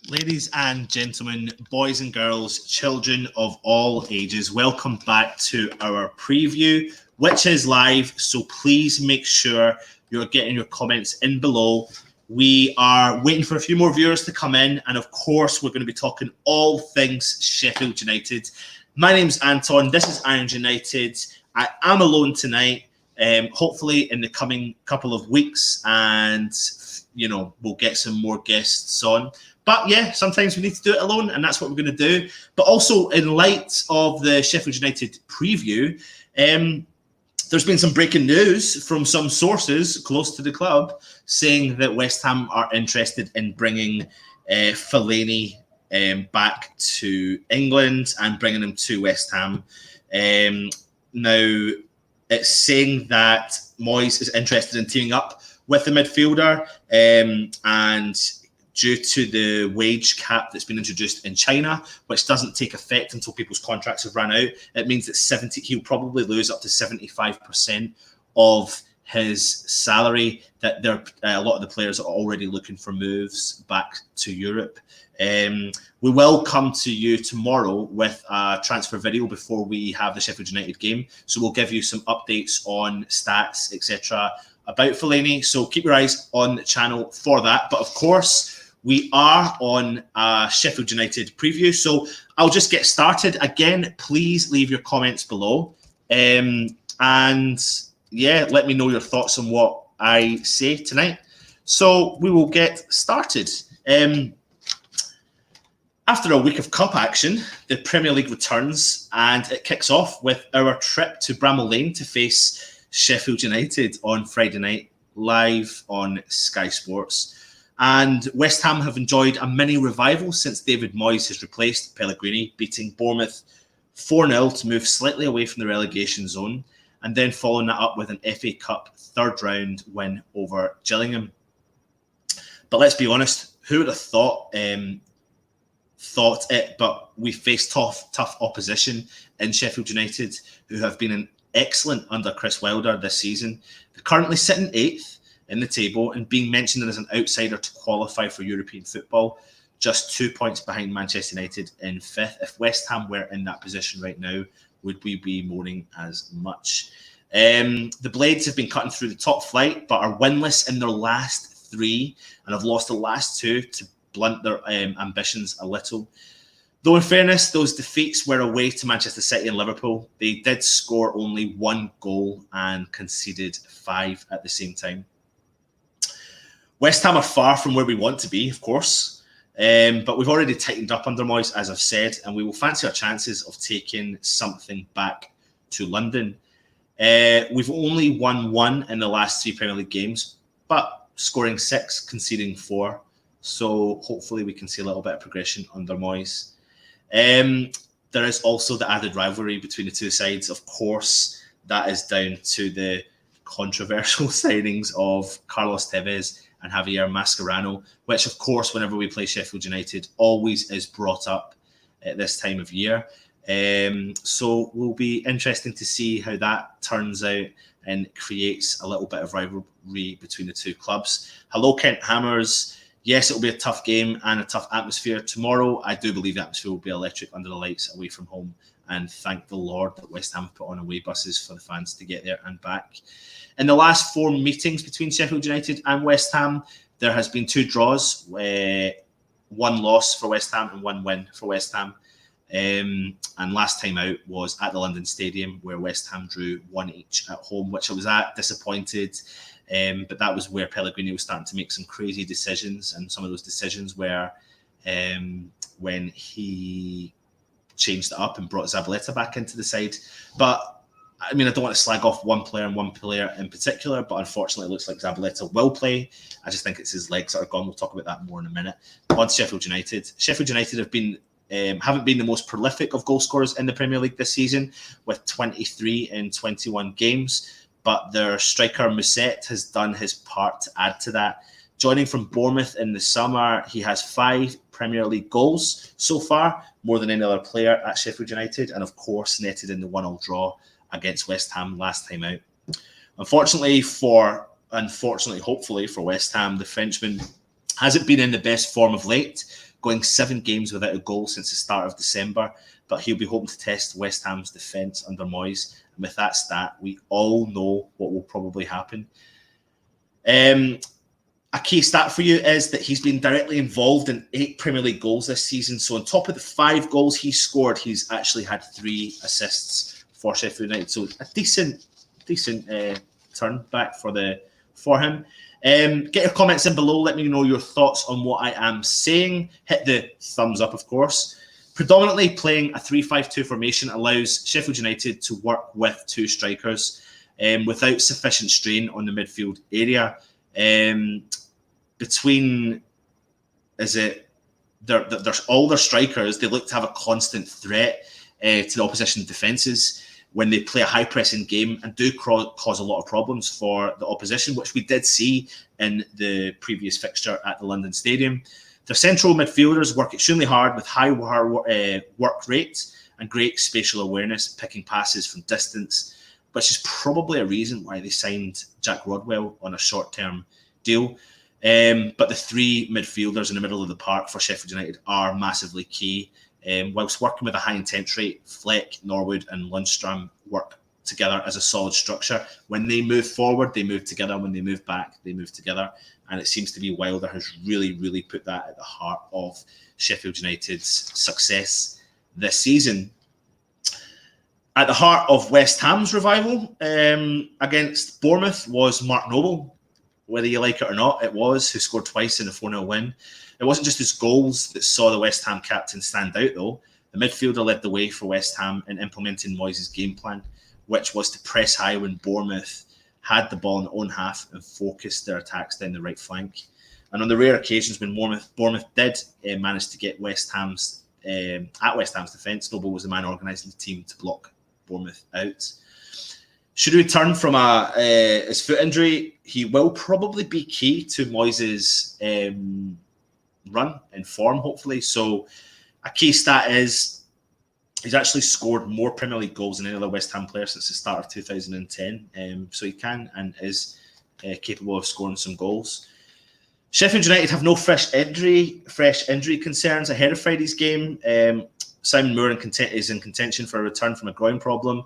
Ladies and gentlemen, boys and girls, children of all ages, welcome back to our preview, which is live. So please make sure you're getting your comments in below. We are waiting for a few more viewers to come in. And of course, we're going to be talking all things Sheffield United. My name's Anton. This is Irons United. I am alone tonight. Hopefully in the coming couple of weeks, and we'll get some more guests on. But yeah, sometimes we need to do it alone, and that's what we're going to do. But also, in light of the Sheffield United preview, there's been some breaking news from some sources close to the club saying that West Ham are interested in bringing Fellaini back to England and bringing him to West Ham. Now, it's saying that Moyes is interested in teaming up with the midfielder, and due to the wage cap that's been introduced in China, which doesn't take effect until people's contracts have run out, it means that he'll probably lose up to 75% of his salary. That a lot of the players are already looking for moves back to Europe. We will come to you tomorrow with a transfer video before we have the Sheffield United game. So we'll give you some updates on stats, etc. about Fellaini. So keep your eyes on the channel for that. But of course, we are on Sheffield United preview. So I'll just get started. Again, please leave your comments below. And yeah, let me know your thoughts on what I say tonight. So we will get started. After a week of cup action, the Premier League returns, and it kicks off with our trip to Bramall Lane to face Sheffield United on Friday night, live on Sky Sports. And West Ham have enjoyed a mini revival since David Moyes has replaced Pellegrini, beating Bournemouth 4-0 to move slightly away from the relegation zone, and then following that up with an FA Cup third round win over Gillingham. But let's be honest, who would have thought it? But we faced tough opposition in Sheffield United, who have been excellent under Chris Wilder this season. They're currently sitting 8th in the table and being mentioned as an outsider to qualify for European football, just 2 points behind Manchester United in 5th. If West Ham were in that position right now, would we be mourning as much? The Blades have been cutting through the top flight, but are winless in their last 3 and have lost the last 2 to blunt their ambitions a little. Though in fairness, those defeats were away to Manchester City and Liverpool. They did score only 1 goal and conceded 5 at the same time. West Ham are far from where we want to be, of course, but we've already tightened up under Moyes, as I've said, and we will fancy our chances of taking something back to London. We've only won 1 in the last 3 Premier League games, but scoring 6, conceding 4. So hopefully we can see a little bit of progression under Moyes. There is also the added rivalry between the two sides. Of course, that is down to the controversial signings of Carlos Tevez and Javier Mascherano, which, of course, whenever we play Sheffield United, always is brought up at this time of year. So will be interesting to see how that turns out and creates a little bit of rivalry between the two clubs. Hello, Kent Hammers. Yes, it'll be a tough game and a tough atmosphere tomorrow. I do believe the atmosphere will be electric under the lights away from home. And thank the Lord that West Ham have put on away buses for the fans to get there and back. In the last 4 meetings between Sheffield United and West Ham, there has been 2 draws, 1 loss for West Ham and 1 win for West Ham. And last time out was at the London Stadium, where West Ham drew 1 each at home, which I was disappointed. But that was where Pellegrini was starting to make some crazy decisions, and some of those decisions were when he changed it up and brought Zabaleta back into the side. But I mean, I don't want to slag off one player in particular, but unfortunately, it looks like Zabaleta will play. I just think it's his legs that are gone. We'll talk about that more in a minute. On to Sheffield United. Sheffield United haven't been the most prolific of goal scorers in the Premier League this season, with 23 in 21 games. But their striker Musset has done his part to add to that. Joining from Bournemouth in the summer, he has 5 Premier League goals so far, more than any other player at Sheffield United, and of course netted in the 1-1 draw against West Ham last time out. Hopefully for West Ham, the Frenchman hasn't been in the best form of late. going 7 games without a goal since the start of December, but he'll be hoping to test West Ham's defence under Moyes. And with that stat, we all know what will probably happen. A key stat for you is that he's been directly involved in 8 Premier League goals this season. So on top of the 5 goals he scored, he's actually had 3 assists for Sheffield United. So a decent turn back for him. Get your comments in below. Let me know your thoughts on what I am saying. Hit the thumbs up, of course. Predominantly playing a 3-5-2 formation allows Sheffield United to work with 2 strikers without sufficient strain on the midfield area. Between all their strikers, they look to have a constant threat to the opposition defences when they play a high pressing game and do cause a lot of problems for the opposition, which we did see in the previous fixture at the London Stadium. Their central midfielders work extremely hard with high work rate and great spatial awareness, picking passes from distance, which is probably a reason why they signed Jack Rodwell on a short-term deal. But the 3 midfielders in the middle of the park for Sheffield United are massively key. Whilst working with a high intent rate, Fleck, Norwood and Lundstram work together as a solid structure. When they move forward, they move together. When they move back, they move together. And it seems to be Wilder has really put that at the heart of Sheffield United's success this season. At the heart of West Ham's revival against Bournemouth was Mark Noble. Whether you like it or not, it was, who scored twice in a 4-0 win. It wasn't just his goals that saw the West Ham captain stand out, though. The midfielder led the way for West Ham in implementing Moyes' game plan, which was to press high when Bournemouth had the ball in their own half and focused their attacks down the right flank. And on the rare occasions when Bournemouth did manage to get West Ham's defence, Noble was the man organising the team to block Bournemouth out. Should he return from his foot injury, he will probably be key to Moyes' run and form, hopefully. So a key stat is he's actually scored more Premier League goals than any other West Ham player since the start of 2010. So he can and is capable of scoring some goals. Sheffield United have no fresh injury concerns ahead of Friday's game. Simon Moore is in contention for a return from a groin problem.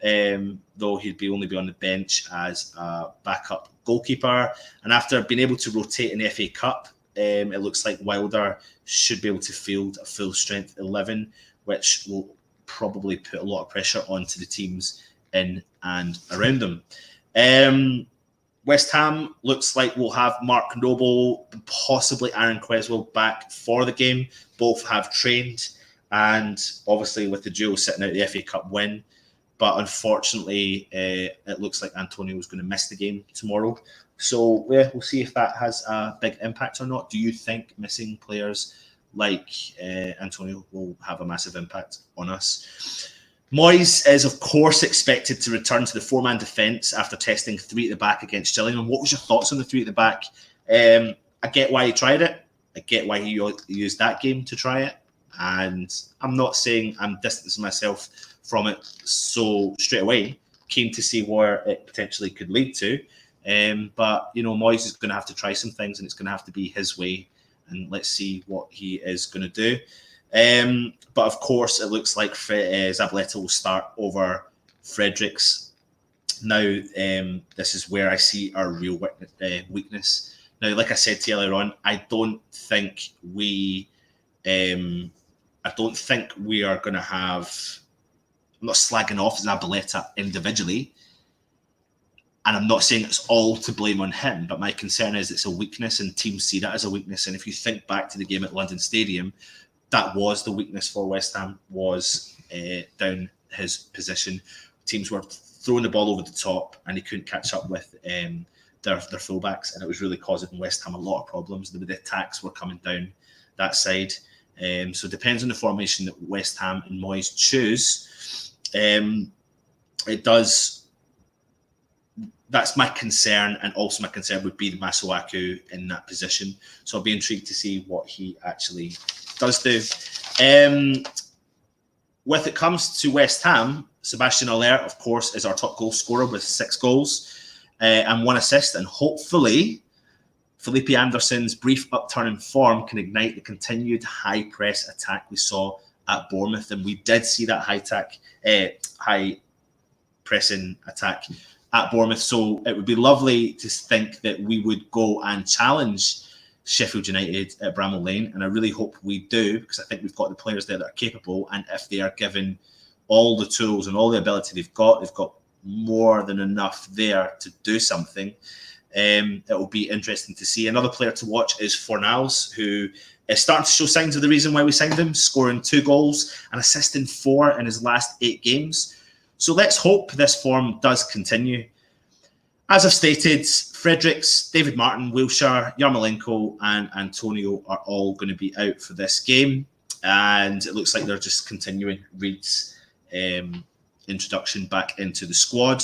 Though he'd only be on the bench as a backup goalkeeper. And after being able to rotate in the FA Cup, it looks like Wilder should be able to field a full-strength 11, which will probably put a lot of pressure onto the teams in and around them. West Ham looks like we'll have Mark Noble and possibly Aaron Cresswell back for the game. Both have trained, and obviously with the duo sitting out the FA Cup win. But unfortunately, it looks like Antonio is going to miss the game tomorrow. So yeah, we'll see if that has a big impact or not. Do you think missing players like Antonio will have a massive impact on us? Moyes is, of course, expected to return to the 4-man defence after testing 3 at the back against Gillingham. What was your thoughts on the 3 at the back? I get why he tried it. I get why he used that game to try it. And I'm not saying I'm distancing myself from it so straight away. Keen to see where it potentially could lead to. But, Moyes is going to have to try some things and it's going to have to be his way. And let's see what he is going to do. But, of course, it looks like Zabaleta will start over Fredericks. Now, this is where I see our real weakness. Now, like I said to you earlier on, I don't think we are going to have... I'm not slagging off Zabaleta individually, and I'm not saying it's all to blame on him, but my concern is it's a weakness and teams see that as a weakness. And if you think back to the game at London Stadium, that was the weakness for West Ham, was down his position. Teams were throwing the ball over the top and he couldn't catch up with their fullbacks, and it was really causing West Ham a lot of problems. The attacks were coming down that side. So it depends on the formation that West Ham and Moyes choose. That's my concern, and also my concern would be the Masuaku in that position. So I'll be intrigued to see what he actually does do. When it comes to West Ham, Sebastian Haller, of course, is our top goal scorer with 6 goals and 1 assist, and hopefully Felipe Anderson's brief upturn in form can ignite the continued high press attack we saw at Bournemouth, and we did see that high pressing attack at Bournemouth. So it would be lovely to think that we would go and challenge Sheffield United at Bramall Lane, and I really hope we do, because I think we've got the players there that are capable, and if they are given all the tools and all the ability they've got more than enough there to do something. It will be interesting to see. Another player to watch is Fornals, who is starting to show signs of the reason why we signed him, scoring 2 goals and assisting 4 in his last 8 games. So let's hope this form does continue. As I've stated, Fredericks, David Martin, Wilshere, Yarmolenko and Antonio are all going to be out for this game. And it looks like they're just continuing Reed's introduction back into the squad.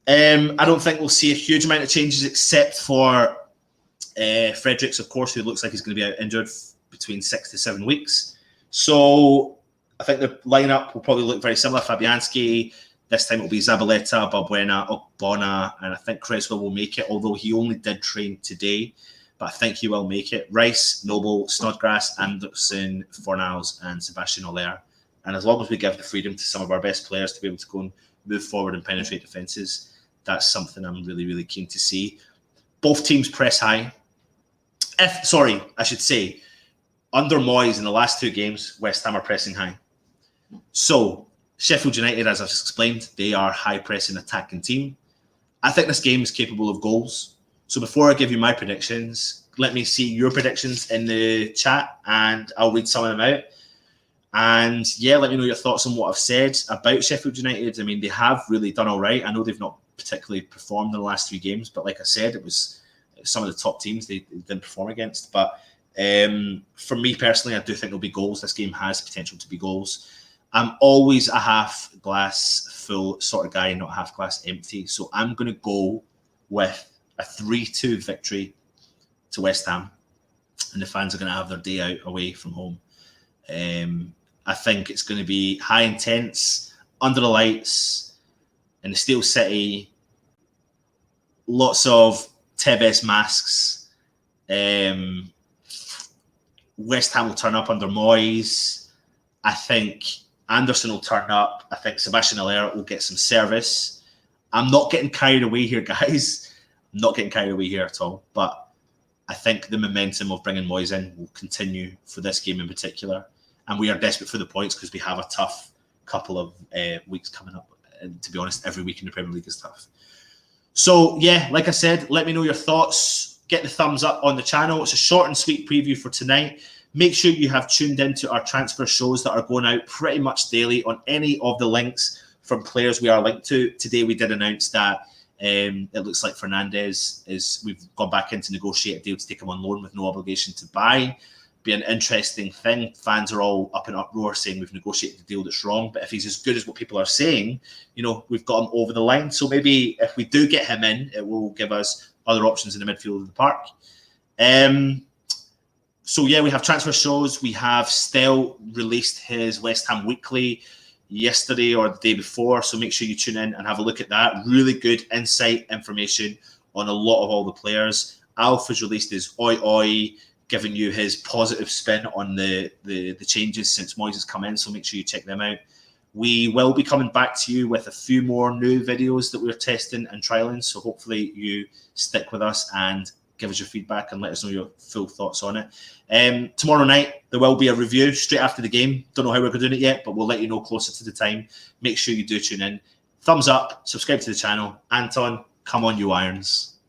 I don't think we'll see a huge amount of changes except for Fredericks, of course, who looks like he's going to be out injured between 6 to 7 weeks. So I think the lineup will probably look very similar. Fabianski, this time it will be Zabaleta, Balbuena, Ogbonna, and I think Creswell will make it, although he only did train today. But I think he will make it. Rice, Noble, Snodgrass, Anderson, Fornals, and Sebastian Haller. And as long as we give the freedom to some of our best players to be able to go and move forward and penetrate defences, that's something I'm really, really keen to see. Both teams press high. Under Moyes in the last 2 games, West Ham are pressing high. So Sheffield United, as I've explained, they are high-pressing attacking team. I think this game is capable of goals. So before I give you my predictions, let me see your predictions in the chat and I'll read some of them out. And yeah, let me know your thoughts on what I've said about Sheffield United. I mean, they have really done all right. I know they've not particularly performed in the last 3 games, but like I said, it was some of the top teams they didn't perform against. But for me personally, I do think there'll be goals. This game has potential to be goals. I'm always a half glass full sort of guy, not a half glass empty. So I'm going to go with a 3-2 victory to West Ham. And the fans are going to have their day out away from home. I think it's going to be high intense, under the lights, in the Steel City. Lots of Tevez masks. West Ham will turn up under Moyes. I think Anderson will turn up. I think Sebastian Haller will get some service. I'm not getting carried away here, guys. I'm not getting carried away here at all. But I think the momentum of bringing Moyes in will continue for this game in particular. And we are desperate for the points because we have a tough couple of weeks coming up. And to be honest, every week in the Premier League is tough. So, yeah, like I said, let me know your thoughts. Get the thumbs up on the channel. It's a short and sweet preview for tonight. Make sure you have tuned into our transfer shows that are going out pretty much daily on any of the links from players we are linked to. Today, we did announce that it looks like Fernandes we've gone back in to negotiate a deal to take him on loan with no obligation to buy. Be an interesting thing. Fans are all up in uproar saying we've negotiated a deal that's wrong. But if he's as good as what people are saying, you know, we've got him over the line. So maybe if we do get him in, it will give us other options in the midfield of the park. So yeah, we have transfer shows. We have Stell released his West Ham Weekly yesterday or the day before. So make sure you tune in and have a look at that. Really good insight information on a lot of all the players. Alf has released his Oi Oi, giving you his positive spin on the changes since Moyes has come in. So make sure you check them out. We will be coming back to you with a few more new videos that we're testing and trialing. So hopefully you stick with us and give us your feedback and let us know your full thoughts on it. Tomorrow night, there will be a review straight after the game. Don't know how we're doing it yet, but we'll let you know closer to the time. Make sure you do tune in. Thumbs up, subscribe to the channel. Anton, come on, you Irons.